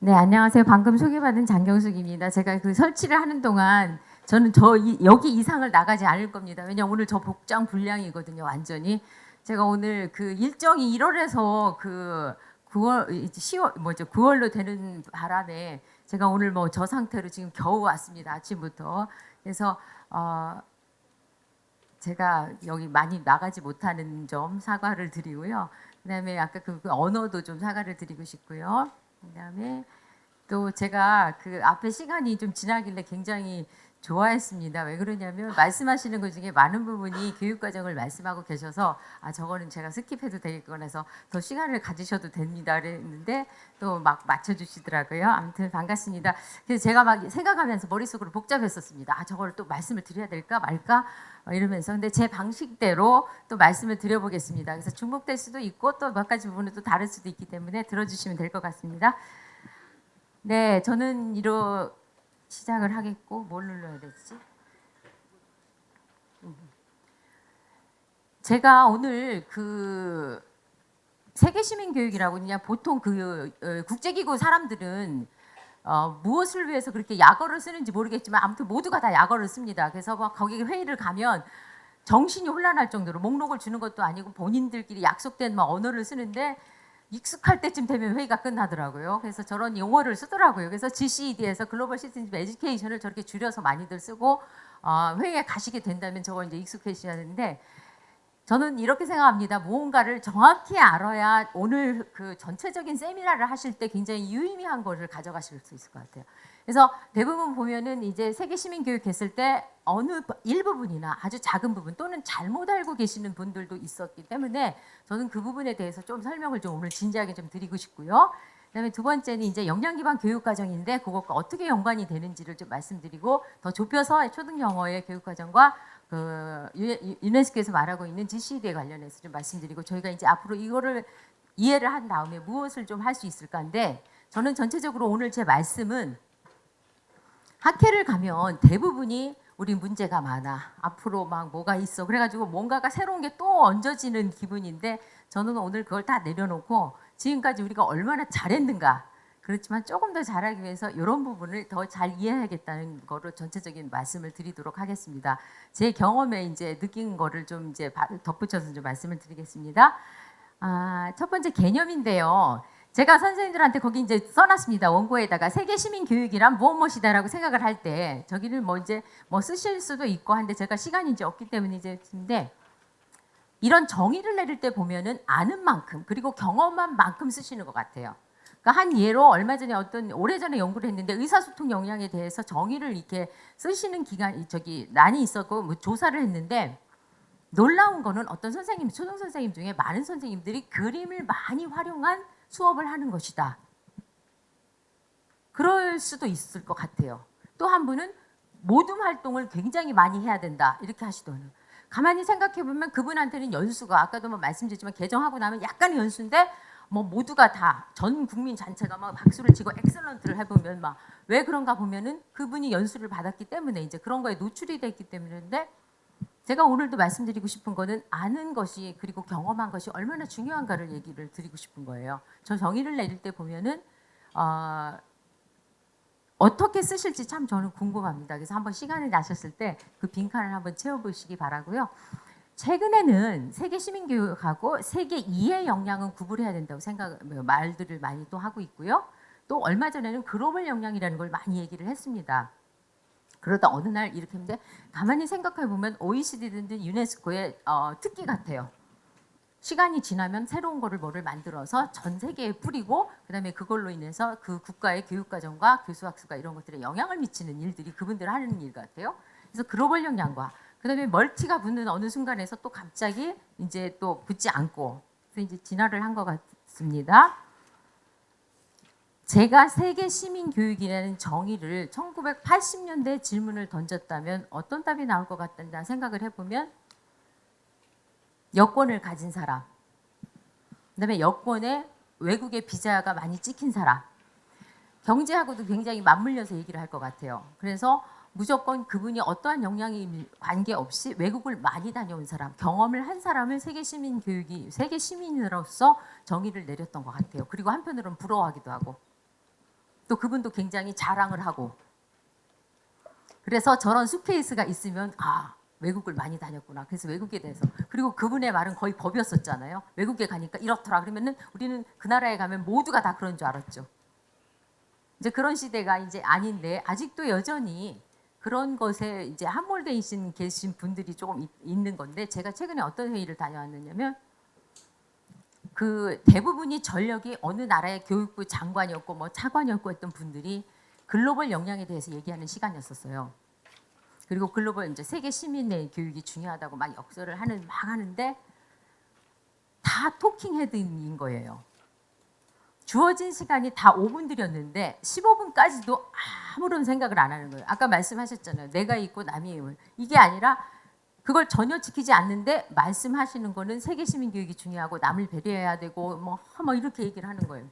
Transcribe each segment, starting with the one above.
네, 안녕하세요. 방금 소개받은 장경숙입니다. 제가 그 설치를 하는 동안 저는 여기 이상을 나가지 않을 겁니다. 왜냐면 오늘 저 복장 불량이거든요, 완전히. 제가 오늘 그 일정이 1월에서 그 9월로 되는 바람에 제가 오늘 뭐 저 상태로 지금 겨우 왔습니다, 아침부터. 그래서 제가 여기 많이 나가지 못하는 점 사과를 드리고요. 그다음에 아까 그 언어도 좀 사과를 드리고 싶고요. 그다음에 또 제가 그 앞에 시간이 좀 지나길래 굉장히 좋아했습니다. 왜 그러냐면 말씀하시는 것 중에 많은 부분이 교육과정을 말씀하고 계셔서 저거는 제가 스킵해도 되겠구나 해서 더 시간을 가지셔도 됩니다 그랬는데 또 막 맞춰주시더라고요. 아무튼 반갑습니다. 그래서 제가 막 생각하면서 머릿속으로 복잡했었습니다. 저걸 또 말씀을 드려야 될까 말까 이러면서 근데 제 방식대로 또 말씀을 드려보겠습니다. 그래서 중복될 수도 있고 또 몇 가지 부분은 또 다를 수도 있기 때문에 들어주시면 될 것 같습니다. 네, 저는 시작을 하겠고 뭘 눌러야 되지? 제가 오늘 그 세계시민교육이라고 그냥 보통 국제기구 사람들은 무엇을 위해서 그렇게 약어를 쓰는지 모르겠지만 아무튼 모두가 다 약어를 씁니다. 그래서 막 거기 회의를 가면 정신이 혼란할 정도로 목록을 주는 것도 아니고 본인들끼리 약속된 언어를 쓰는데 익숙할 때쯤 되면 회의가 끝나더라고요. 그래서 저런 용어를 쓰더라고요. 그래서 GCED에서 글로벌 시티즌십 에듀케이션을 저렇게 줄여서 많이들 쓰고 회의에 가시게 된다면 저거 이제 익숙해지셔야 되는데 저는 이렇게 생각합니다. 무언가를 정확히 알아야 오늘 그 전체적인 세미나를 하실 때 굉장히 유의미한 거를 가져가실 수 있을 것 같아요. 그래서 대부분 보면은 이제 세계 시민 교육 했을 때 어느 일부분이나 아주 작은 부분 또는 잘못 알고 계시는 분들도 있었기 때문에 저는 그 부분에 대해서 좀 설명을 좀 오늘 진지하게 좀 드리고 싶고요. 그다음에 두 번째는 이제 역량 기반 교육 과정인데 그것과 어떻게 연관이 되는지를 좀 말씀드리고 더 좁혀서 초등 영어의 교육 과정과 그 유네스코에서 말하고 있는 GCED에 관련해서 좀 말씀드리고 저희가 이제 앞으로 이거를 이해를 한 다음에 무엇을 좀 할 수 있을까인데 저는 전체적으로 오늘 제 말씀은 학회를 가면 대부분이 우리 문제가 많아. 앞으로 막 뭐가 있어. 그래가지고 뭔가가 새로운 게 또 얹어지는 기분인데 저는 오늘 그걸 다 내려놓고 지금까지 우리가 얼마나 잘했는가. 그렇지만 조금 더 잘하기 위해서 이런 부분을 더 잘 이해하겠다는 거로 전체적인 말씀을 드리도록 하겠습니다. 제 경험에 이제 느낀 거를 좀 이제 덧붙여서 좀 말씀을 드리겠습니다. 첫 번째 개념인데요. 제가 선생님들한테 거기 이제 써놨습니다. 원고에다가 세계 시민 교육이란 무엇이다라고 생각을 할 때 저기를 이제 쓰실 수도 있고 한데 제가 시간이 이제 없기 때문에 이제 근데 이런 정의를 내릴 때 보면은 아는 만큼 그리고 경험한 만큼 쓰시는 것 같아요. 그러니까 한 예로 얼마 전에 오래전에 연구를 했는데 의사소통 역량에 대해서 정의를 이렇게 쓰시는 난이 있었고 조사를 했는데 놀라운 거는 어떤 초등 선생님 중에 많은 선생님들이 그림을 많이 활용한 수업을 하는 것이다. 그럴 수도 있을 것 같아요. 또 한 분은 모둠 활동을 굉장히 많이 해야 된다. 이렇게 하시더니 가만히 생각해 보면 그분한테는 연수가 아까도 말씀드렸지만 개정하고 나면 약간의 연수인데 모두가 다 전 국민 전체가 박수를 치고 엑셀런트를 해보면 왜 그런가 보면은 그분이 연수를 받았기 때문에 이제 그런 거에 노출이 됐기 때문인데 제가 오늘도 말씀드리고 싶은 거는 아는 것이 그리고 경험한 것이 얼마나 중요한가를 얘기를 드리고 싶은 거예요. 저 정의를 내릴 때 보면은 어떻게 쓰실지 참 저는 궁금합니다. 그래서 한번 시간을 나셨을 때 그 빈칸을 한번 채워보시기 바라고요. 최근에는 세계 시민교육하고 세계 이해 역량은 구분해야 된다고 말들을 많이 또 하고 있고요. 또 얼마 전에는 글로벌 역량이라는 걸 많이 얘기를 했습니다. 그러다 어느 날 이렇게 했는데 가만히 생각해 보면 OECD든 유네스코의 특기 같아요. 시간이 지나면 새로운 뭐를 만들어서 전 세계에 뿌리고 그다음에 그걸로 인해서 그 국가의 교육과정과 교수학습과 이런 것들에 영향을 미치는 일들이 그분들 하는 일 같아요. 그래서 글로벌 역량과 그다음에 멀티가 붙는 어느 순간에서 또 갑자기 이제 또 붙지 않고 그래서 이제 진화를 한 것 같습니다. 제가 세계 시민 교육이라는 정의를 1980년대 질문을 던졌다면 어떤 답이 나올 것 같다 생각을 해보면 여권을 가진 사람, 그다음에 여권에 외국의 비자가 많이 찍힌 사람, 경제하고도 굉장히 맞물려서 얘기를 할 것 같아요. 그래서 무조건 그분이 어떠한 역량이 관계없이 외국을 많이 다녀온 사람, 경험을 한 사람을 세계 시민 교육이 세계 시민으로서 정의를 내렸던 것 같아요. 그리고 한편으로는 부러워하기도 하고 또 그분도 굉장히 자랑을 하고 그래서 저런 수케이스가 있으면 외국을 많이 다녔구나. 그래서 외국에 대해서 그리고 그분의 말은 거의 법이었었잖아요. 외국에 가니까 이렇더라. 그러면은 우리는 그 나라에 가면 모두가 다 그런 줄 알았죠. 이제 그런 시대가 이제 아닌데 아직도 여전히 그런 것에 이제 함몰돼 계신 분들이 조금 있는 건데 제가 최근에 어떤 회의를 다녀왔느냐면 그 대부분이 전력이 어느 나라의 교육부 장관이었고 뭐 차관이었고 했던 분들이 글로벌 역량에 대해서 얘기하는 시간이었었어요. 그리고 글로벌 이제 세계 시민의 교육이 중요하다고 막 역설을 하는데 다 토킹 헤드인 거예요. 주어진 시간이 다 5분들이었는데 15분까지도 아무런 생각을 안 하는 거예요. 아까 말씀하셨잖아요. 내가 있고 남이 있고. 이게 아니라 그걸 전혀 지키지 않는데 말씀하시는 거는 세계 시민 교육이 중요하고 남을 배려해야 되고 뭐 이렇게 얘기를 하는 거예요.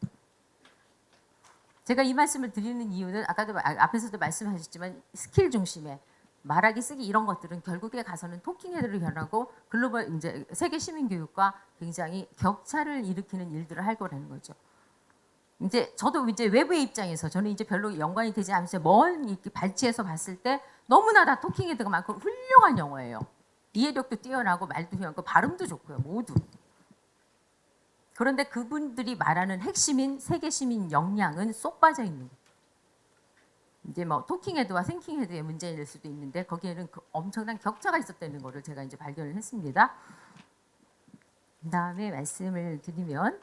제가 이 말씀을 드리는 이유는 아까도 앞에서도 말씀하셨지만 스킬 중심의 말하기 쓰기 이런 것들은 결국에 가서는 토킹 헤드로 변하고 글로벌 이제 세계 시민 교육과 굉장히 격차를 일으키는 일들을 할 거라는 거죠. 이제 저도 이제 외부의 입장에서 저는 이제 별로 연관이 되지 않으면서 먼 이렇게 발치해서 봤을 때 너무나 다 토킹 헤드가 많고 훌륭한 영어예요. 이해력도 뛰어나고 말도 뛰어나고 발음도 좋고요. 모두. 그런데 그분들이 말하는 핵심인 세계 시민 역량은 쏙 빠져 있는 거예요. 이제 뭐 토킹 헤드와 생킹 헤드의 문제일 수도 있는데 거기에는 그 엄청난 격차가 있었다는 것을 제가 이제 발견을 했습니다. 그다음에 말씀을 드리면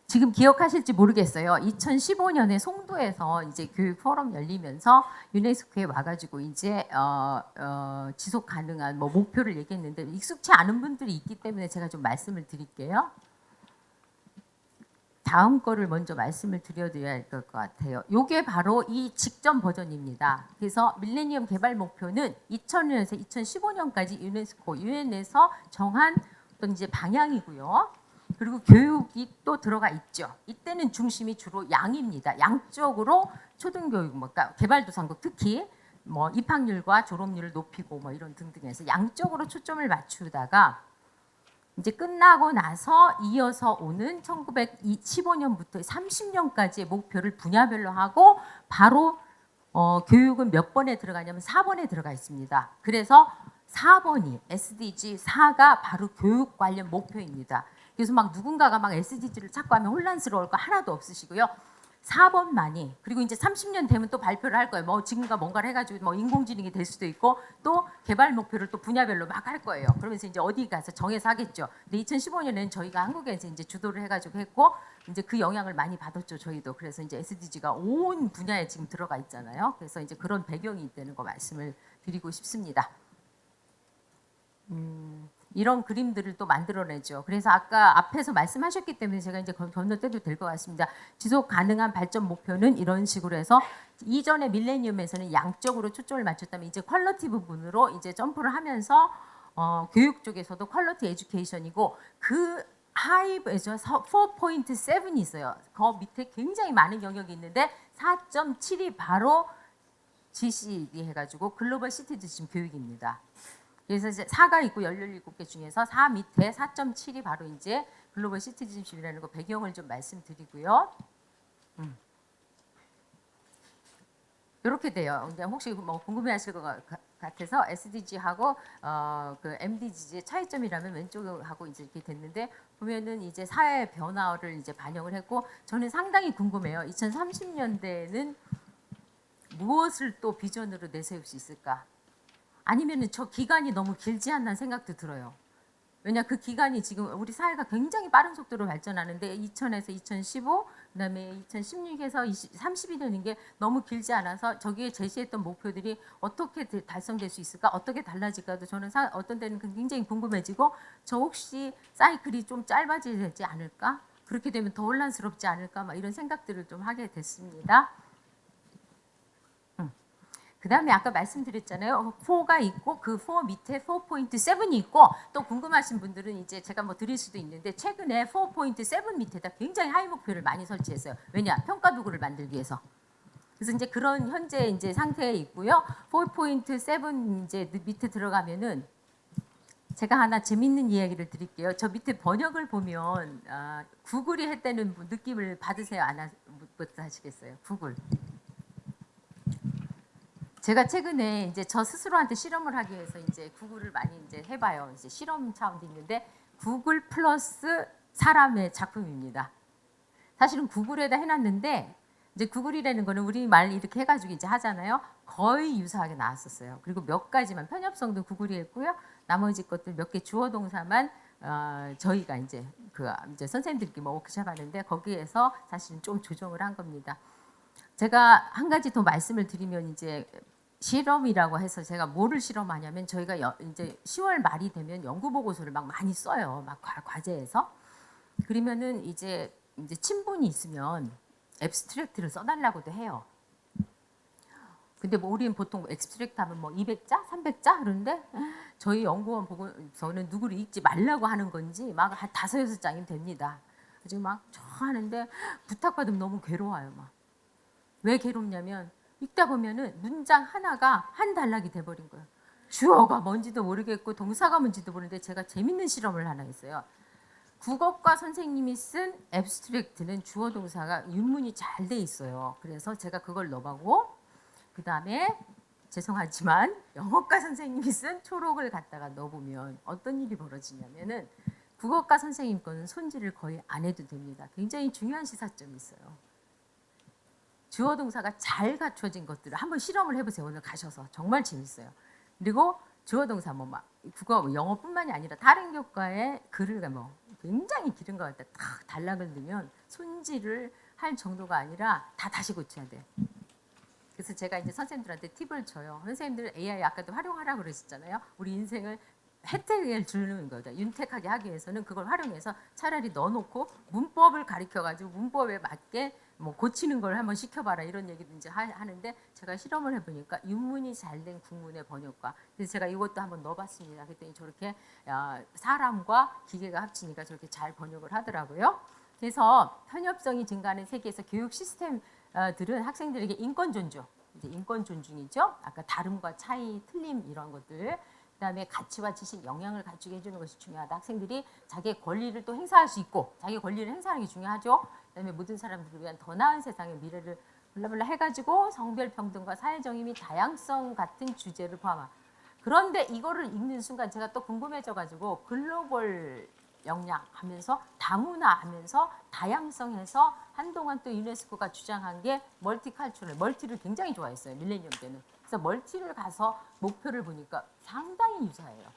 지금 기억하실지 모르겠어요. 2015년에 송도에서 이제 교육 포럼 열리면서 유네스코에 와가지고 이제 지속 가능한 뭐 목표를 얘기했는데 익숙치 않은 분들이 있기 때문에 제가 좀 말씀을 드릴게요. 다음 거를 먼저 말씀을 드려야 할 것 같아요. 이게 바로 이 직전 버전입니다. 그래서 밀레니엄 개발 목표는 2000년에서 2015년까지 유네스코 유엔에서 정한 어떤 이제 방향이고요. 그리고 교육이 또 들어가 있죠. 이때는 중심이 주로 양입니다. 양적으로 초등교육, 그러니까 개발도상국 특히 뭐 입학률과 졸업률을 높이고 뭐 이런 등등해서 양적으로 초점을 맞추다가 이제 끝나고 나서 이어서 오는 1915년부터 30년까지의 목표를 분야별로 하고 바로 교육은 몇 번에 들어가냐면 4번에 들어가 있습니다. 그래서 4번이 SDG 4가 바로 교육 관련 목표입니다. 그래서 막 누군가가 막 SDG를 찾고 하면 혼란스러울 거 하나도 없으시고요. 4번만이 그리고 이제 30년 되면 또 발표를 할 거예요. 뭐 지금과 뭔가를 해가지고 뭐 인공지능이 될 수도 있고 또 개발 목표를 또 분야별로 막 할 거예요. 그러면서 이제 어디 가서 정해서 하겠죠. 근데 2015년에는 저희가 한국에서 이제 주도를 해가지고 했고 이제 그 영향을 많이 받았죠. 저희도 그래서 이제 SDG가 온 분야에 지금 들어가 있잖아요. 그래서 이제 그런 배경이 있다는 거 말씀을 드리고 싶습니다. 이런 그림들을 또 만들어내죠. 그래서 아까 앞에서 말씀하셨기 때문에 제가 이제 건너뛰어도 될 것 같습니다. 지속 가능한 발전 목표는 이런 식으로 해서 이전의 밀레니엄에서는 양적으로 초점을 맞췄다면 이제 퀄리티 부분으로 이제 점프를 하면서 교육 쪽에서도 퀄리티 에듀케이션이고 그 하이브에서 4.7이 있어요. 그 밑에 굉장히 많은 영역이 있는데 4.7이 바로 GCD 해가지고 글로벌 시티즌십 교육입니다. 그래서 이제 4가 있고 17개 중에서 4 밑에 4.7이 바로 이제 글로벌 시티즌십이라는 거 배경을 좀 말씀드리고요. 이렇게 돼요. 근데 혹시 뭐 궁금해하실 것 같아서 SDG하고 그 MDG의 차이점이라면 왼쪽하고 이제 이렇게 됐는데 보면은 이제 사회 변화를 이제 반영을 했고 저는 상당히 궁금해요. 2030년대에는 무엇을 또 비전으로 내세울 수 있을까? 아니면은 저 기간이 너무 길지 않나 생각도 들어요. 왜냐 그 기간이 지금 우리 사회가 굉장히 빠른 속도로 발전하는데 2000에서 2015 그다음에 2016에서 30이 되는 게 너무 길지 않아서 저기에 제시했던 목표들이 어떻게 달성될 수 있을까 어떻게 달라질까도 저는 어떤 때는 굉장히 궁금해지고 저 혹시 사이클이 좀 짧아지지 않을까 그렇게 되면 더 혼란스럽지 않을까 막 이런 생각들을 좀 하게 됐습니다. 그 다음에 아까 말씀드렸잖아요. 4가 있고 그 4 밑에 4.7이 있고 또 궁금하신 분들은 이제 제가 뭐 드릴 수도 있는데 최근에 4.7 밑에다 굉장히 하이 목표를 많이 설치했어요. 왜냐? 평가 도구를 만들기 위해서. 그래서 이제 그런 현재 이제 상태에 있고요. 4.7 이제 밑에 들어가면은 제가 하나 재밌는 이야기를 드릴게요. 저 밑에 번역을 보면 구글이 했다는 느낌을 받으세요? 못 하시겠어요? 구글. 제가 최근에 이제 저 스스로한테 실험을 하기 위해서 이제 구글을 많이 이제 해봐요. 이제 실험 차원도 있는데 구글 플러스 사람의 작품입니다. 사실은 구글에다 해놨는데 이제 구글이라는 거는 우리 말 이렇게 해가지고 이제 하잖아요. 거의 유사하게 나왔었어요. 그리고 몇 가지만 편협성도 구글이 했고요. 나머지 것들 몇 개 주어 동사만 저희가 이제 이제 선생님들끼리 뭐 워크숍 하는데 거기에서 사실은 좀 조정을 한 겁니다. 제가 한 가지 더 말씀을 드리면 이제 실험이라고 해서 제가 뭐를 실험하냐면 저희가 이제 10월 말이 되면 연구 보고서를 막 많이 써요. 막 과제에서. 그러면은 이제 친분이 있으면 앱스트랙트를 써달라고도 해요. 근데 뭐 우리는 보통 앱스트랙트 하면 뭐 200자, 300자 그런데 저희 연구원 보고서는 누구를 읽지 말라고 하는 건지 막 한 5, 6장이면 됩니다. 지금 막 저 하는데 부탁받으면 너무 괴로워요. 막. 왜 괴롭냐면 읽다 보면은 문장 하나가 한 단락이 돼버린 거예요. 주어가 뭔지도 모르겠고 동사가 뭔지도 모르는데 제가 재밌는 실험을 하나 했어요. 국어과 선생님이 쓴 앱스트랙트는 주어 동사가 윤문이 잘 돼 있어요. 그래서 제가 그걸 넣어보고 그 다음에 죄송하지만 영어과 선생님이 쓴 초록을 갖다가 넣어보면 어떤 일이 벌어지냐면은 국어과 선생님 거는 손질을 거의 안 해도 됩니다. 굉장히 중요한 시사점이 있어요. 주어 동사가 잘 갖춰진 것들을 한번 실험을 해보세요. 오늘 가셔서 정말 재밌어요. 그리고 주어 동사 뭐 막 국어 영어뿐만이 아니라 다른 교과의 글을 뭐 굉장히 길은 것 같다. 딱 단락을 넣으면 손질을 할 정도가 아니라 다 다시 고쳐야 돼. 그래서 제가 이제 선생님들한테 팁을 줘요. 선생님들 AI 아까도 활용하라고 그러셨잖아요. 우리 인생을 혜택을 주는 거다. 윤택하게 하기 위해서는 그걸 활용해서 차라리 넣어놓고 문법을 가르쳐가지고 문법에 맞게 뭐 고치는 걸 한번 시켜봐라 이런 얘기도 이제 하는데 제가 실험을 해보니까 윤문이 잘 된 국문의 번역과 그래서 제가 이것도 한번 넣어봤습니다. 그랬더니 저렇게 사람과 기계가 합치니까 저렇게 잘 번역을 하더라고요. 그래서 편협성이 증가하는 세계에서 교육 시스템들은 학생들에게 인권 존중, 이제 인권 존중이죠. 아까 다름과 차이, 틀림 이런 것들. 그다음에 가치와 지식, 영향을 갖추게 해주는 것이 중요하다. 학생들이 자기의 권리를 또 행사할 수 있고 자기 권리를 행사하는 게 중요하죠. 그다음에 모든 사람들을 위한 더 나은 세상의 미래를 블라블라 해가지고 성별 평등과 사회정의 및 다양성 같은 주제를 포함한. 그런데 이거를 읽는 순간 제가 또 궁금해져가지고 글로벌 역량 하면서 다문화 하면서 다양성에서 한동안 또 유네스코가 주장한 게 멀티컬처럴, 멀티를 굉장히 좋아했어요. 밀레니엄 때는. 그래서 멀티를 가서 목표를 보니까 상당히 유사해요.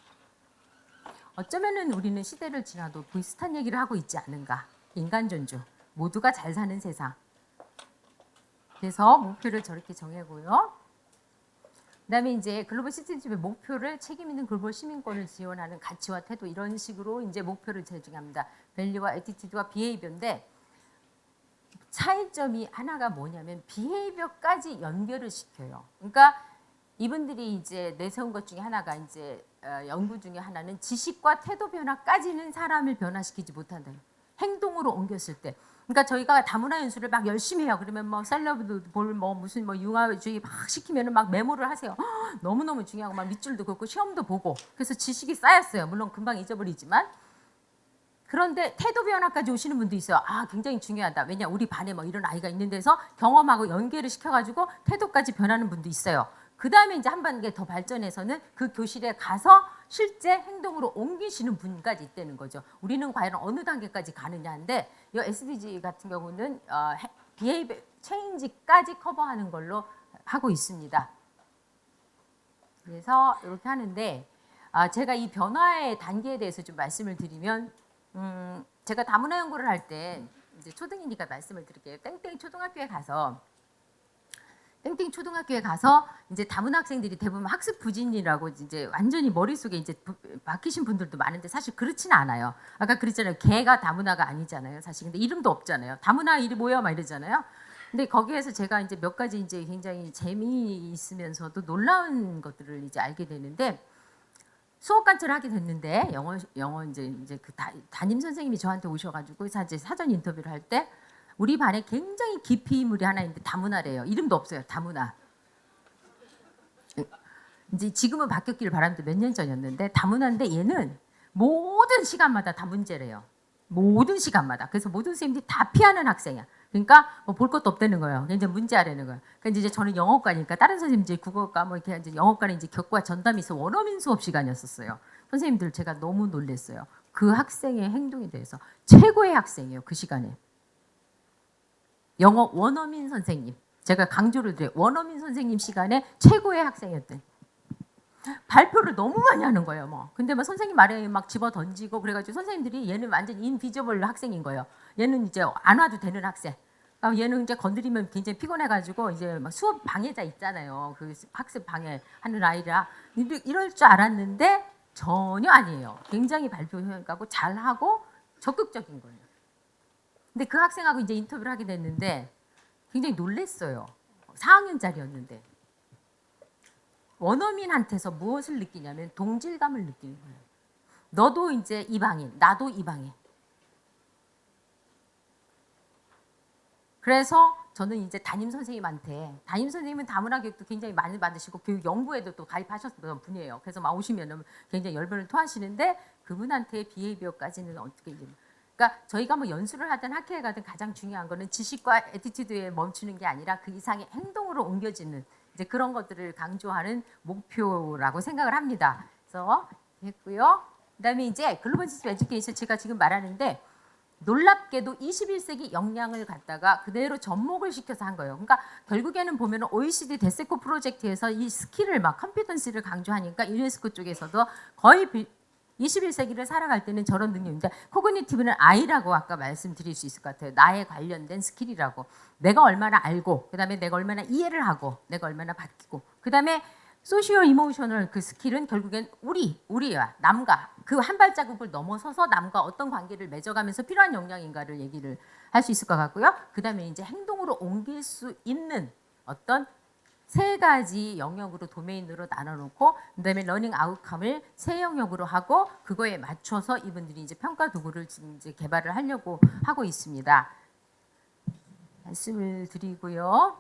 어쩌면은 우리는 시대를 지나도 비슷한 얘기를 하고 있지 않은가. 인간 존중, 모두가 잘 사는 세상. 그래서 목표를 저렇게 정해고요. 그다음에 이제 글로벌 시티즌십의 목표를 책임 있는 글로벌 시민권을 지원하는 가치와 태도 이런 식으로 이제 목표를 제정합니다. 밸류와 애티튜드와 비헤이비어인데 차이점이 하나가 뭐냐면 비헤이비어까지 연결을 시켜요. 그러니까 이분들이 이제 내세운 것 중에 하나가 이제 연구 중에 하나는 지식과 태도 변화까지는 사람을 변화시키지 못한다. 행동으로 옮겼을 때. 그러니까 저희가 다문화 연수를 막 열심히 해요. 그러면 뭐 셀러브도 볼 뭐 무슨 뭐 융화주의 막 시키면은 막 메모를 하세요. 너무너무 중요하고 막 밑줄도 긋고 시험도 보고. 그래서 지식이 쌓였어요. 물론 금방 잊어버리지만. 그런데 태도 변화까지 오시는 분도 있어요. 아, 굉장히 중요하다. 왜냐, 우리 반에 뭐 이런 아이가 있는 데서 경험하고 연계를 시켜가지고 태도까지 변하는 분도 있어요. 그 다음에 이제 한 단계 더 발전해서는 그 교실에 가서 실제 행동으로 옮기시는 분까지 있다는 거죠. 우리는 과연 어느 단계까지 가느냐인데 이 SDG 같은 경우는 비헤이비어 체인지까지 커버하는 걸로 하고 있습니다. 그래서 이렇게 하는데 제가 이 변화의 단계에 대해서 좀 말씀을 드리면 제가 다문화 연구를 할 때 이제 초등이니까 말씀을 드릴게요. 땡땡 초등학교에 가서 이제 다문화 학생들이 대부분 학습 부진이라고 이제 완전히 머릿속에 이제 박히신 분들도 많은데 사실 그렇지는 않아요. 아까 그랬잖아요. 걔가 다문화가 아니잖아요. 사실 근데 이름도 없잖아요. 다문화 일이 뭐야 막 이러잖아요. 근데 거기에서 제가 이제 몇 가지 이제 굉장히 재미있으면서도 놀라운 것들을 이제 알게 되는데 수업 관찰을 하게 됐는데 영어 이제 그 담임 선생님이 저한테 오셔가지고 이제 사전 인터뷰를 할 때 우리 반에 굉장히 깊이 인물이 하나 있는데 다문화래요. 이름도 없어요. 다문화. 이제 지금은 바뀌었기를 바랍니다. 몇 년 전이었는데 다문화인데 얘는 모든 시간마다 다 문제래요. 모든 시간마다. 그래서 모든 선생님들이 다 피하는 학생이야. 그러니까 뭐 볼 것도 없다는 거예요. 이제 문제하라는 거예요. 그러니까 이제 저는 영어과니까 다른 선생님들 국어과 뭐 이렇게 이제 영어과는 이제 격과 전담이 있어 원어민 수업 시간이었었어요. 선생님들 제가 너무 놀랐어요. 그 학생의 행동에 대해서 최고의 학생이에요. 그 시간에. 영어 원어민 선생님. 제가 강조를 드려요. 원어민 선생님 시간에 최고의 학생이었대. 발표를 너무 많이 하는 거예요. 뭐. 근데 막 선생님 말에 막 집어 던지고 그래가지고 선생님들이 얘는 완전 인비저블 학생인 거예요. 얘는 이제 안 와도 되는 학생. 얘는 이제 건드리면 굉장히 피곤해가지고 이제 막 수업 방해자 있잖아요. 그 학습 방해하는 아이라 이럴 줄 알았는데 전혀 아니에요. 굉장히 발표 효과고 잘하고 적극적인 거예요. 근데 그 학생하고 이제 인터뷰를 하게 됐는데 굉장히 놀랬어요. 4학년짜리였는데. 원어민한테서 무엇을 느끼냐면 동질감을 느끼는 거예요. 너도 이제 이방인, 나도 이방인. 그래서 저는 이제 담임 선생님은 다문화 교육도 굉장히 많이 받으시고 교육 연구에도 또 가입하셨던 분이에요. 그래서 막 오시면은 굉장히 열변을 토하시는데 그분한테 비헤이비어까지는 어떻게 이제 그러니까 저희가 뭐 연수를 하든 학회에 가든 가장 중요한 거는 지식과 에티튜드에 멈추는 게 아니라 그 이상의 행동으로 옮겨지는 이제 그런 것들을 강조하는 목표라고 생각을 합니다. 그래서 했고요. 그다음에 이제 글로벌 시스템 에듀케이션 제가 지금 말하는데 놀랍게도 21세기 역량을 갖다가 그대로 접목을 시켜서 한 거예요. 그러니까 결국에는 보면 OECD 데세코 프로젝트에서 이 스킬을 막 컴피턴시를 강조하니까 유네스코 쪽에서도 거의 21세기를 살아갈 때는 저런 능력인데 코그니티브는 I라고 아까 말씀드릴 수 있을 것 같아요. 나에 관련된 스킬이라고. 내가 얼마나 알고 그다음에 내가 얼마나 이해를 하고 내가 얼마나 바뀌고 그다음에 소시오 이모셔널 그 스킬은 결국엔 우리와 남과 그 한 발자국을 넘어서서 남과 어떤 관계를 맺어가면서 필요한 역량인가를 얘기를 할 수 있을 것 같고요. 그다음에 이제 행동으로 옮길 수 있는 어떤 세 가지 영역으로 도메인으로 나눠놓고 그다음에 러닝 아웃컴을 세 영역으로 하고 그거에 맞춰서 이분들이 이제 평가 도구를 지금 이제 개발을 하려고 하고 있습니다. 말씀을 드리고요.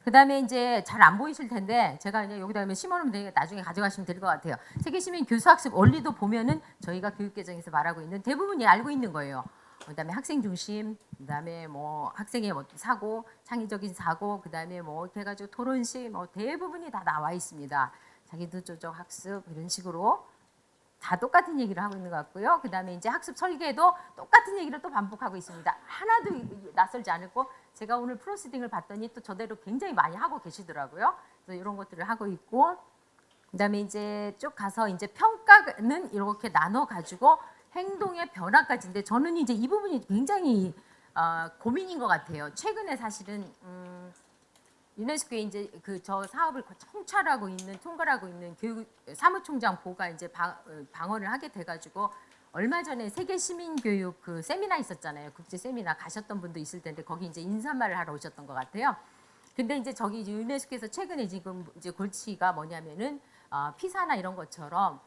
그다음에 이제 잘 안 보이실 텐데 제가 이제 여기다 심어놓으면 되니까 나중에 가져가시면 될 것 같아요. 세계시민 교수학습 원리도 보면은 저희가 교육개정에서 말하고 있는 대부분이 알고 있는 거예요. 그다음에 학생 중심, 그다음에 뭐 학생의 뭐 사고, 창의적인 사고, 그다음에 뭐 이렇게 해가지고 토론식, 뭐 대부분이 다 나와 있습니다. 자기도조적 학습 이런 식으로 다 똑같은 얘기를 하고 있는 것 같고요. 그다음에 이제 학습 설계도 똑같은 얘기를 또 반복하고 있습니다. 하나도 낯설지 않고 제가 오늘 프로시딩을 봤더니 또 저대로 굉장히 많이 하고 계시더라고요. 그래서 이런 것들을 하고 있고 그다음에 이제 쭉 가서 이제 평가는 이렇게 나눠 가지고 행동의 변화까지인데 저는 이제 이 부분이 굉장히 고민인 것 같아요. 최근에 사실은 유네스코에 이제 그 저 사업을 통찰하고 있는 통괄하고 있는 교육 사무총장 보가 이제 방언을 하게 돼가지고 얼마 전에 세계 시민 교육 그 세미나 있었잖아요. 국제 세미나 가셨던 분도 있을 텐데 거기 이제 인사말을 하러 오셨던 것 같아요. 근데 이제 저기 유네스코에서 최근에 지금 이제 골치가 뭐냐면은 피사나 이런 것처럼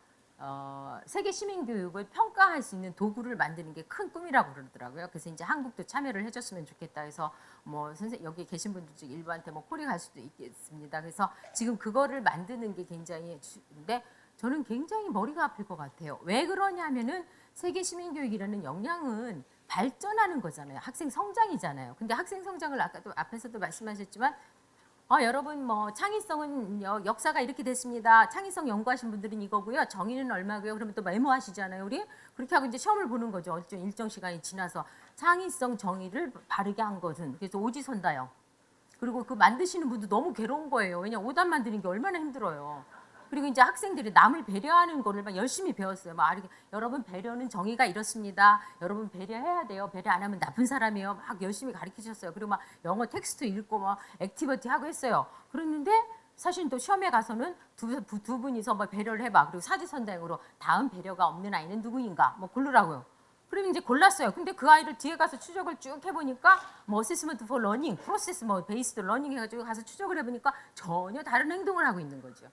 세계 시민 교육을 평가할 수 있는 도구를 만드는 게 큰 꿈이라고 그러더라고요. 그래서 이제 한국도 참여를 해줬으면 좋겠다 해서 뭐 여기 계신 분들 중 일부한테 뭐 콜이 갈 수도 있겠습니다. 그래서 지금 그거를 만드는 게 굉장히 근데 저는 굉장히 머리가 아플 것 같아요. 왜 그러냐면은 세계 시민 교육이라는 역량은 발전하는 거잖아요. 학생 성장이잖아요. 근데 학생 성장을 아까도 앞에서도 말씀하셨지만 여러분 뭐 창의성은 역사가 이렇게 됐습니다. 창의성 연구하신 분들은 이거고요. 정의는 얼마고요. 그러면 또 메모하시잖아요. 우리 그렇게 하고 이제 시험을 보는 거죠. 일정 시간이 지나서 창의성 정의를 바르게 한 것은 그래서 오지선다형. 그리고 그 만드시는 분도 너무 괴로운 거예요. 왜냐면 오답 만드는 게 얼마나 힘들어요. 그리고 이제 학생들이 남을 배려하는 거를 막 열심히 배웠어요. 막 여러분 배려는 정의가 이렇습니다. 여러분 배려해야 돼요. 배려 안 하면 나쁜 사람이에요. 막 열심히 가르치셨어요. 그리고 막 영어 텍스트 읽고 막 액티비티 하고 했어요. 그랬는데 사실 또 시험에 가서는 두 분이서 뭐 배려를 해봐. 그리고 사지선다형으로 다음 배려가 없는 아이는 누구인가 뭐 고르라고요. 그러면 이제 골랐어요. 근데 그 아이를 뒤에 가서 추적을 쭉 해보니까 뭐 어세스먼트 포 러닝, 프로세스 뭐 베이스드 러닝 해가지고 가서 추적을 해보니까 전혀 다른 행동을 하고 있는 거죠.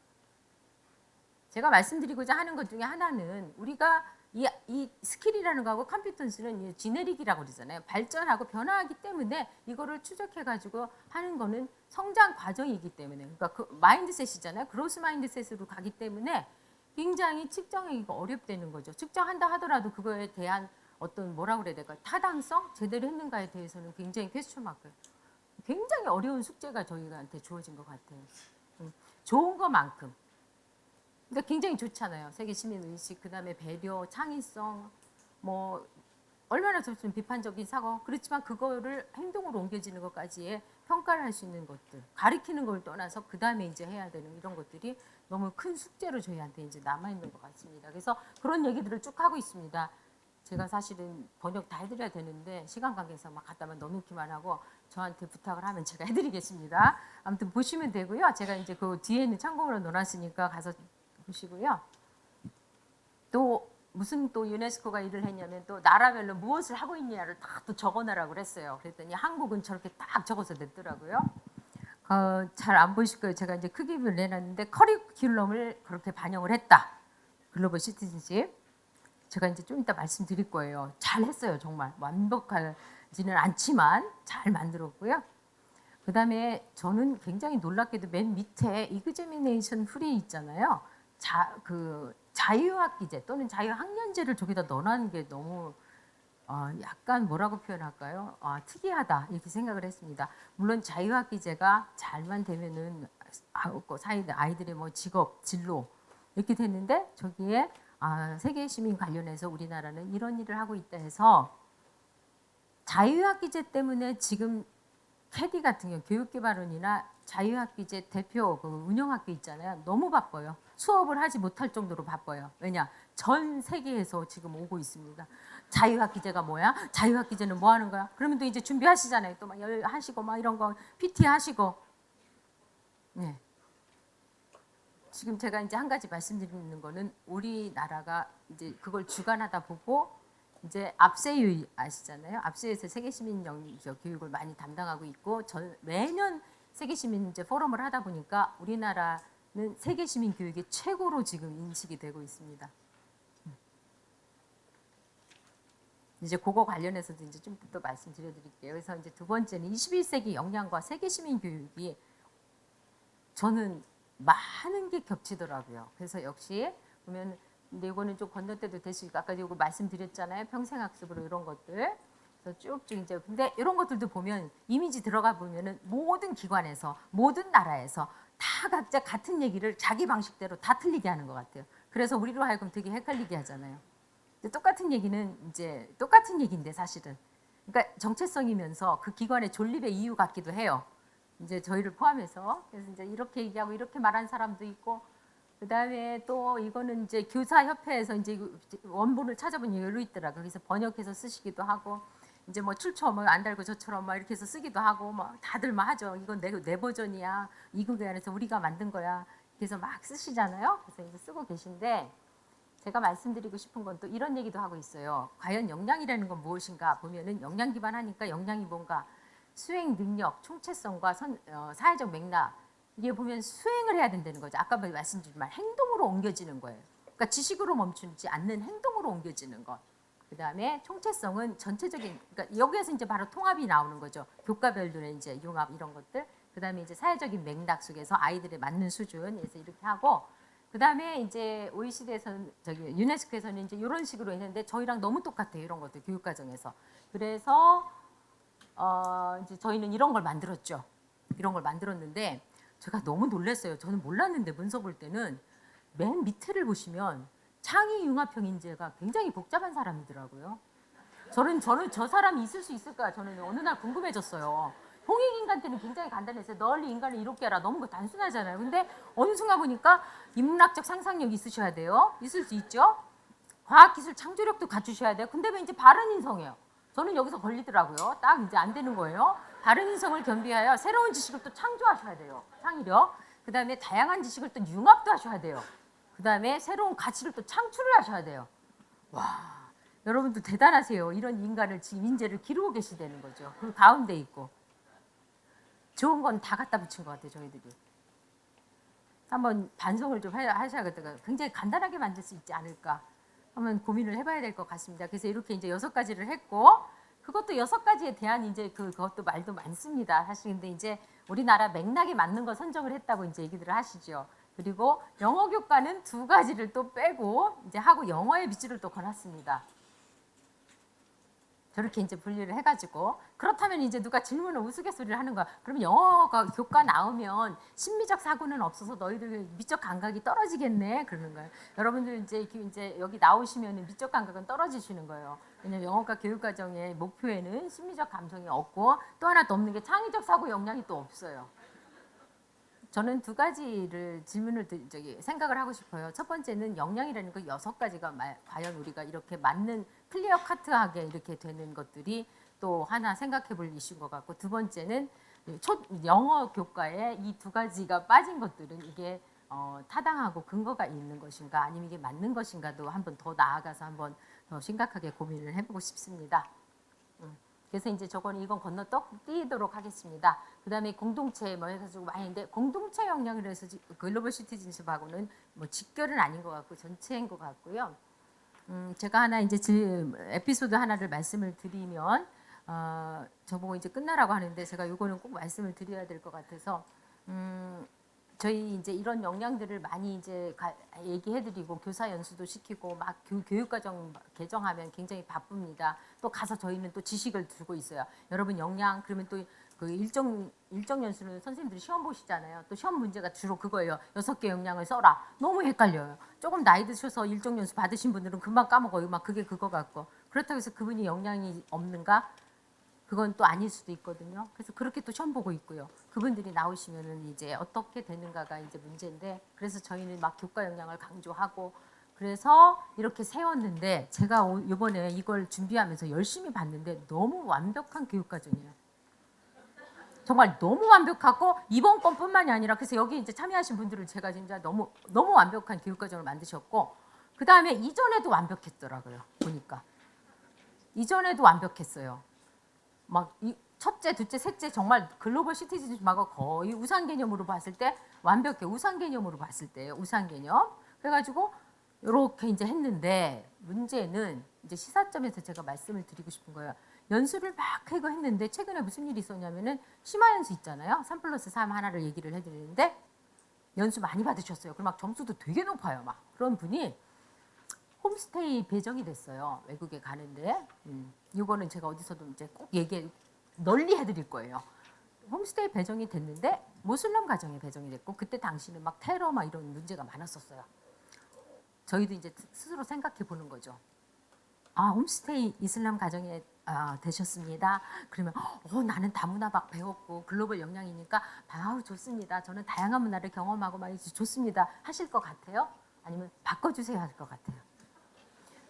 제가 말씀드리고자 하는 것 중에 하나는 우리가 이 스킬이라는 거하고 컴피턴스는 지네릭이라고 그러잖아요. 발전하고 변화하기 때문에 이거를 추적해가지고 하는 거는 성장 과정이기 때문에, 그러니까 그 마인드셋이잖아요. 그로스 마인드셋으로 가기 때문에 굉장히 측정하기가 어렵다는 거죠. 측정한다 하더라도 그거에 대한 어떤 뭐라고 그래야 될까요? 타당성? 제대로 했는가에 대해서는 굉장히 퀘스천 마크. 굉장히 어려운 숙제가 저희한테 주어진 것 같아요. 좋은 것만큼. 그러니까 굉장히 좋잖아요. 세계 시민 의식, 그다음에 배려, 창의성, 뭐 얼마나 좋으면 비판적인 사고. 그렇지만 그거를 행동으로 옮겨지는 것까지의 평가를 할 수 있는 것들, 가리키는 걸 떠나서 그다음에 이제 해야 되는 이런 것들이 너무 큰 숙제로 저희한테 이제 남아 있는 것 같습니다. 그래서 그런 얘기들을 쭉 하고 있습니다. 제가 사실은 번역 다 해드려야 되는데 시간 관계에서 막 갖다만 넣어놓기만 하고 저한테 부탁을 하면 제가 해드리겠습니다. 아무튼 보시면 되고요. 제가 이제 그 뒤에는 참고로 넣어놨으니까 가서 보시고요. 또 무슨 또 유네스코가 일을 했냐면 또 나라별로 무엇을 하고 있냐를 다 또 적어놔라고 그랬어요. 그랬더니 한국은 저렇게 딱 적어서 냈더라고요. 잘 안 보이실 거예요. 제가 이제 크기를 내놨는데 커리큘럼을 그렇게 반영을 했다. 글로벌 시티즌십. 제가 이제 좀 이따 말씀드릴 거예요. 잘 했어요. 정말 완벽하지는 않지만 잘 만들었고요. 그 다음에 저는 굉장히 놀랍게도 맨 밑에 이그제미네이션 프리 있잖아요. 자유학기제 또는 자유학년제를 저기다 넣어놓은 게 너무 약간 뭐라고 표현할까요? 특이하다 이렇게 생각을 했습니다. 물론 자유학기제가 잘만 되면은 아이들의 뭐 직업, 진로 이렇게 됐는데 저기에 세계 시민 관련해서 우리나라는 이런 일을 하고 있다 해서 자유학기제 때문에 지금 캐디 같은 경우 교육개발원이나 자유학기제 대표 그 운영학교 있잖아요. 너무 바빠요. 수업을 하지 못할 정도로 바빠요. 왜냐? 전 세계에서 지금 오고 있습니다. 자유학기제가 뭐야? 자유학기제는 뭐 하는 거야? 그러면 또 이제 준비하시잖아요. 또 막 하시고 막 이런 거 PT 하시고. 네. 지금 제가 이제 한 가지 말씀드리는 거는 우리나라가 이제 그걸 주관하다 보고 이제 압세유 아시잖아요. 압세에서 세계시민 교육을 많이 담당하고 있고 매년 세계시민 이제 포럼을 하다 보니까 우리나라는 세계시민 교육의 최고로 지금 인식이 되고 있습니다. 이제 그거 관련해서도 이제 좀 더 말씀드려드릴게요. 그래서 이제 두 번째는 21세기 역량과 세계시민 교육이 저는 많은 게 겹치더라고요. 그래서 역시 보면 근데 이거는 좀 건너뛰어도 될 수 있고 아까 이거 말씀드렸잖아요. 평생학습으로 이런 것들. 그래서 쭉쭉 이제 근데 이런 것들도 보면 이미지 들어가 보면은 모든 기관에서 모든 나라에서 다 각자 같은 얘기를 자기 방식대로 다 틀리게 하는 것 같아요. 그래서 우리로 하여금 되게 헷갈리게 하잖아요. 똑같은 얘기는 이제 똑같은 얘기인데 사실은 그러니까 정체성이면서 그 기관의 존립의 이유 같기도 해요. 이제 저희를 포함해서 그래서 이제 이렇게 얘기하고 이렇게 말한 사람도 있고 그 다음에 또 이거는 이제 교사협회에서 이제 원본을 찾아본 예로 있더라고요. 그래서 번역해서 쓰시기도 하고 이제 뭐 출처 뭐 안 달고 저처럼 막 이렇게 해서 쓰기도 하고 뭐 다들 막 하죠. 이건 내 버전이야. 이국에 안에서 우리가 만든 거야. 그래서 막 쓰시잖아요. 그래서 이제 쓰고 계신데 제가 말씀드리고 싶은 건 또 이런 얘기도 하고 있어요. 과연 역량이라는 건 무엇인가 보면은 역량 기반하니까 역량이 뭔가 수행 능력, 총체성과 사회적 맥락 이게 보면 수행을 해야 된다는 거죠. 아까 말씀드렸지만 행동으로 옮겨지는 거예요. 그러니까 지식으로 멈추지 않는 행동으로 옮겨지는 것. 그 다음에 총체성은 전체적인, 그러니까 여기에서 이제 바로 통합이 나오는 거죠. 교과별로의 이제 융합 이런 것들. 그 다음에 이제 사회적인 맥락 속에서 아이들에 맞는 수준에서 이렇게 하고, 그 다음에 이제 OECD에서는 유네스코에서는 이제 이런 식으로 했는데 저희랑 너무 똑같아요. 이런 것들 교육과정에서. 그래서 이제 저희는 이런 걸 만들었죠. 이런 걸 만들었는데 제가 너무 놀랐어요. 저는 몰랐는데 문서 볼 때는 맨 밑에를 보시면 창의융합형 인재가 굉장히 복잡한 사람이더라고요. 저는 저 사람이 있을 수 있을까? 저는 어느 날 궁금해졌어요. 홍익인간한테는 굉장히 간단했어요. 널리 인간을 이롭게 하라. 너무 단순하잖아요. 근데 어느 순간 보니까 인문학적 상상력이 있으셔야 돼요. 있을 수 있죠. 과학기술 창조력도 갖추셔야 돼요. 근데 왜 이제 바른인성이에요? 저는 여기서 걸리더라고요. 딱 이제 안 되는 거예요. 바른인성을 겸비하여 새로운 지식을 또 창조하셔야 돼요. 창의력. 그 다음에 다양한 지식을 또 융합도 하셔야 돼요. 그 다음에 새로운 가치를 또 창출을 하셔야 돼요. 와, 여러분도 대단하세요. 이런 인간을 지금 인재를 기르고 계시다는 거죠. 그 가운데 있고. 좋은 건 다 갖다 붙인 것 같아요. 저희들이. 한번 반성을 좀 하셔야겠다. 굉장히 간단하게 만들 수 있지 않을까. 한번 고민을 해봐야 될 것 같습니다. 그래서 이렇게 이제 6가지를 했고, 그것도 6가지에 대한 이제 그것도 말도 많습니다. 사실 근데 이제 우리나라 맥락에 맞는 거 선정을 했다고 이제 얘기들을 하시죠. 그리고 영어 교과는 2가지를 또 빼고 이제 하고 영어의 밑줄을 또 거놨습니다. 저렇게 이제 분리를 해가지고, 그렇다면 이제 누가 질문을 우스갯소리를 하는 거야. 그러면 영어가 교과 나오면 심미적 사고는 없어서 너희들 미적 감각이 떨어지겠네 그러는 거예요. 여러분들 이제 여기 나오시면 미적 감각은 떨어지시는 거예요. 왜냐면 영어과 교육과정의 목표에는 심미적 감성이 없고, 또 하나 더 없는 게 창의적 사고 역량이 또 없어요. 저는 2가지를 질문을 생각을 하고 싶어요. 첫 번째는 역량이라는 거 6가지가 과연 우리가 이렇게 맞는 클리어 카트하게 이렇게 되는 것들이 또 하나 생각해 볼 이슈인 것 같고, 두 번째는 영어 교과에 이 2가지가 빠진 것들은 이게 타당하고 근거가 있는 것인가 아니면 이게 맞는 것인가도 한번 더 나아가서 한번 더 심각하게 고민을 해보고 싶습니다. 그래서 이제 이건 건너뛰도록 띄도록 하겠습니다. 그 다음에 공동체 뭐 해가지고 많이 있는데, 공동체 역량을 해서 글로벌 시티즌십하고는 뭐 직결은 아닌 것 같고 전체인 것 같고요. 제가 하나 이제 에피소드 하나를 말씀을 드리면, 저보고 이제 끝나라고 하는데 제가 이거는 꼭 말씀을 드려야 될 것 같아서, 저희 이제 이런 역량들을 많이 이제 얘기해드리고 교사 연수도 시키고 막 교육과정 개정하면 굉장히 바쁩니다. 또 가서 저희는 또 지식을 들고 있어요. 여러분 역량 그러면 또 그 일정 연수는 선생님들이 시험 보시잖아요. 또 시험 문제가 주로 그거예요. 6개 역량을 써라. 너무 헷갈려요. 조금 나이 드셔서 일정 연수 받으신 분들은 금방 까먹어요. 막 그게 그거 같고. 그렇다고 해서 그분이 역량이 없는가? 그건 또 아닐 수도 있거든요. 그래서 그렇게 또 시험 보고 있고요. 그분들이 나오시면은 이제 어떻게 되는가가 이제 문제인데, 그래서 저희는 막 교과 역량을 강조하고 그래서 이렇게 세웠는데, 제가 이번에 이걸 준비하면서 열심히 봤는데 너무 완벽한 교육과정이에요. 정말 너무 완벽하고, 이번 건뿐만이 아니라, 그래서 여기 이제 참여하신 분들은 제가 진짜 너무 완벽한 교육과정을 만드셨고, 그 다음에 이전에도 완벽했더라고요. 보니까 이전에도 완벽했어요. 막 첫째, 둘째, 셋째 정말 글로벌 시티즌십하고 거의 우상 개념으로 봤을 때 완벽해. 우상 개념으로 봤을 때요. 우상 개념. 그래가지고 이렇게 이제 했는데, 문제는 이제 시사점에서 제가 말씀을 드리고 싶은 거예요. 연수를 막 하고 했는데 최근에 무슨 일이 있었냐면은 심화 연수 있잖아요. 3+3 하나를 얘기를 해드리는데 연수 많이 받으셨어요. 그럼 막 점수도 되게 높아요. 막 그런 분이 홈스테이 배정이 됐어요. 외국에 가는데. 이거는 제가 어디서도 이제 꼭 널리 해드릴 거예요. 홈스테이 배정이 됐는데 모슬렘 가정에 배정이 됐고, 그때 당시는 막 테러 막 이런 문제가 많았었어요. 저희도 이제 스스로 생각해 보는 거죠. 홈스테이 이슬람 가정에 되셨습니다. 그러면 나는 다문화 막 배웠고 글로벌 역량이니까 좋습니다. 저는 다양한 문화를 경험하고 말이지 좋습니다. 하실 것 같아요? 아니면 바꿔주세요 할 것 같아요?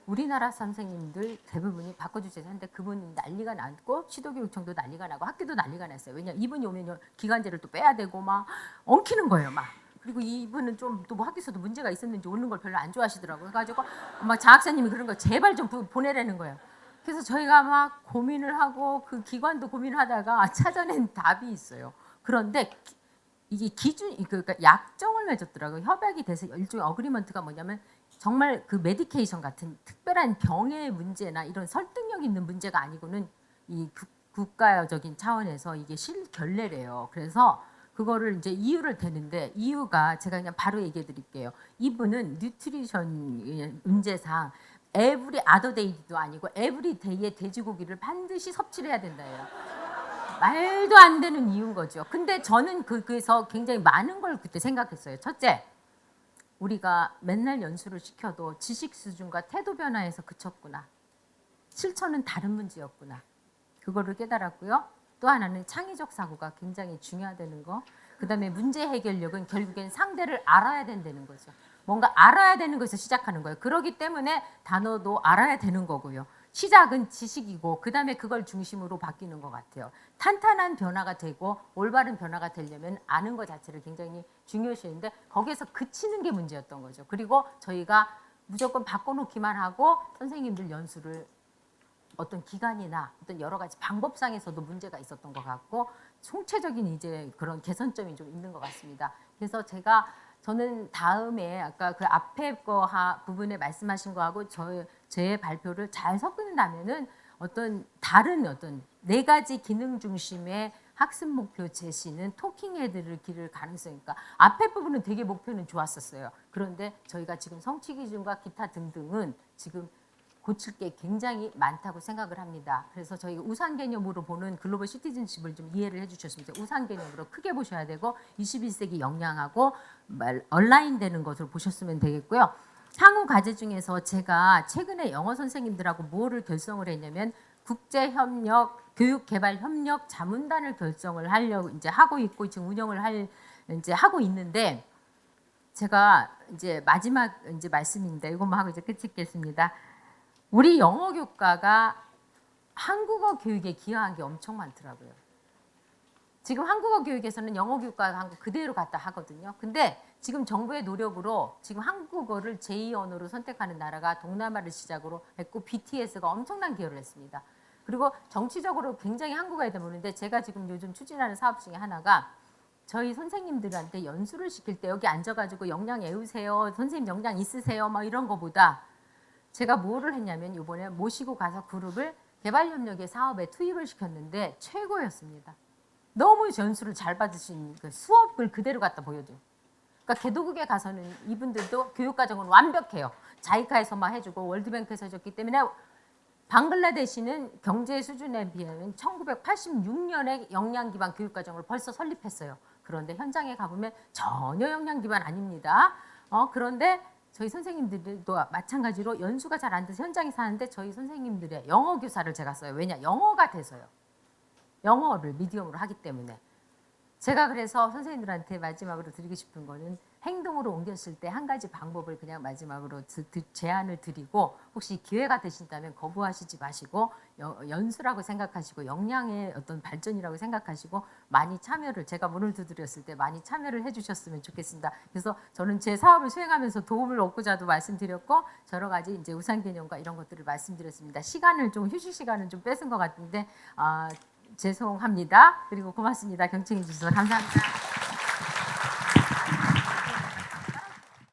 우리나라 선생님들 대부분이 바꿔주세요 하는데, 그분이 난리가 났고 시도교육청도 난리가 나고 학교도 난리가 났어요. 왜냐면 이분이 오면 기간제를 또 빼야 되고 막 엉키는 거예요. 막. 그리고 이분은 좀 또 뭐 학교에서도 문제가 있었는지 오는 걸 별로 안 좋아하시더라고요. 그래가지고 막 장학사님이 그런 거 제발 좀 보내라는 거예요. 그래서 저희가 막 고민을 하고 그 기관도 고민하다가 찾아낸 답이 있어요. 그런데 이게 그러니까 약정을 맺었더라고요. 협약이 돼서 일종의 어그리먼트가 뭐냐면, 정말 그 메디케이션 같은 특별한 병의 문제나 이런 설득력 있는 문제가 아니고는 이 국가적인 차원에서 이게 실결례래요. 그래서 그거를 이제 이유를 대는데, 이유가 제가 그냥 바로 얘기해 드릴게요. 이분은 뉴트리션 문제상 에브리 아더데이도 아니고 에브리데이의 돼지고기를 반드시 섭취를 해야 된다예요. 말도 안 되는 이유인 거죠. 근데 저는 그래서 굉장히 많은 걸 그때 생각했어요. 첫째, 우리가 맨날 연수를 시켜도 지식 수준과 태도 변화에서 그쳤구나. 실천은 다른 문제였구나. 그거를 깨달았고요. 또 하나는 창의적 사고가 굉장히 중요하다는 거. 그 다음에 문제 해결력은 결국엔 상대를 알아야 된다는 거죠. 뭔가 알아야 되는 것에서 시작하는 거예요. 그렇기 때문에 단어도 알아야 되는 거고요. 시작은 지식이고 그 다음에 그걸 중심으로 바뀌는 것 같아요. 탄탄한 변화가 되고 올바른 변화가 되려면 아는 것 자체를 굉장히 중요시했는데, 거기에서 그치는 게 문제였던 거죠. 그리고 저희가 무조건 바꿔놓기만 하고 선생님들 연수를 어떤 기간이나 어떤 여러 가지 방법상에서도 문제가 있었던 것 같고, 총체적인 이제 그런 개선점이 좀 있는 것 같습니다. 그래서 제가 저는 다음에 아까 그 앞에 부분에 말씀하신 거하고 제 발표를 잘 섞는다면은 어떤 다른 어떤 네 가지 기능 중심의 학습 목표 제시는 토킹 헤드를 기를 가능성이니까 앞에 부분은 되게 목표는 좋았었어요. 그런데 저희가 지금 성취 기준과 기타 등등은 지금 고칠 게 굉장히 많다고 생각을 합니다. 그래서 저희가 우상 개념으로 보는 글로벌 시티즌십을 좀 이해를 해주셨으면 좋겠어요. 우상 개념으로 크게 보셔야 되고 21세기 역량하고 얼라인되는 것으로 보셨으면 되겠고요. 향후 과제 중에서 제가 최근에 영어 선생님들하고 뭐를 결성을 했냐면 국제협력, 교육개발협력 자문단을 결성을 하려고 이제 하고 있고 지금 운영을 이제 하고 있는데 제가 이제 마지막 이제 말씀입니다. 이것만 하고 이제 끝이겠습니다. 우리 영어 교과가 한국어 교육에 기여한 게 엄청 많더라고요. 지금 한국어 교육에서는 영어 교과가 한국 그대로 갖다 하거든요. 근데 지금 정부의 노력으로 지금 한국어를 제2 언어로 선택하는 나라가 동남아를 시작으로 했고 BTS가 엄청난 기여를 했습니다. 그리고 정치적으로 굉장히 한국어에 대보는데 제가 지금 요즘 추진하는 사업 중에 하나가 저희 선생님들한테 연수를 시킬 때 여기 앉아가지고 역량 외우세요. 선생님 역량 있으세요. 막 이런 거보다 제가 뭐를 했냐면 이번에 모시고 가서 그룹을 개발협력의 사업에 투입을 시켰는데 최고였습니다. 너무 연수를 잘 받으신 그 수업을 그대로 갖다 보여줘요. 그러니까 개도국에 가서는 이분들도 교육과정은 완벽해요. 자이카에서만 해주고 월드뱅크에서 해줬기 때문에 방글라데시는 경제 수준에 비하면 1986년에 역량 기반 교육과정을 벌써 설립했어요. 그런데 현장에 가보면 전혀 역량 기반 아닙니다. 그런데 저희 선생님들도 마찬가지로 연수가 잘 안 돼서 현장에 사는데 저희 선생님들의 영어 교사를 제가 써요. 왜냐? 영어가 돼서요. 영어를 미디엄으로 하기 때문에. 제가 그래서 선생님들한테 마지막으로 드리고 싶은 거는 행동으로 옮겼을 때 한 가지 방법을 그냥 마지막으로 제안을 드리고 혹시 기회가 되신다면 거부하시지 마시고 연수라고 생각하시고 역량의 어떤 발전이라고 생각하시고 많이 참여를 제가 문을 두드렸을 때 많이 참여를 해주셨으면 좋겠습니다. 그래서 저는 제 사업을 수행하면서 도움을 얻고자도 말씀드렸고 여러 가지 이제 우상 개념과 이런 것들을 말씀드렸습니다. 시간을 좀 휴식 시간을 좀 뺏은 것 같은데 죄송합니다. 그리고 고맙습니다. 경청해 주셔서 감사합니다.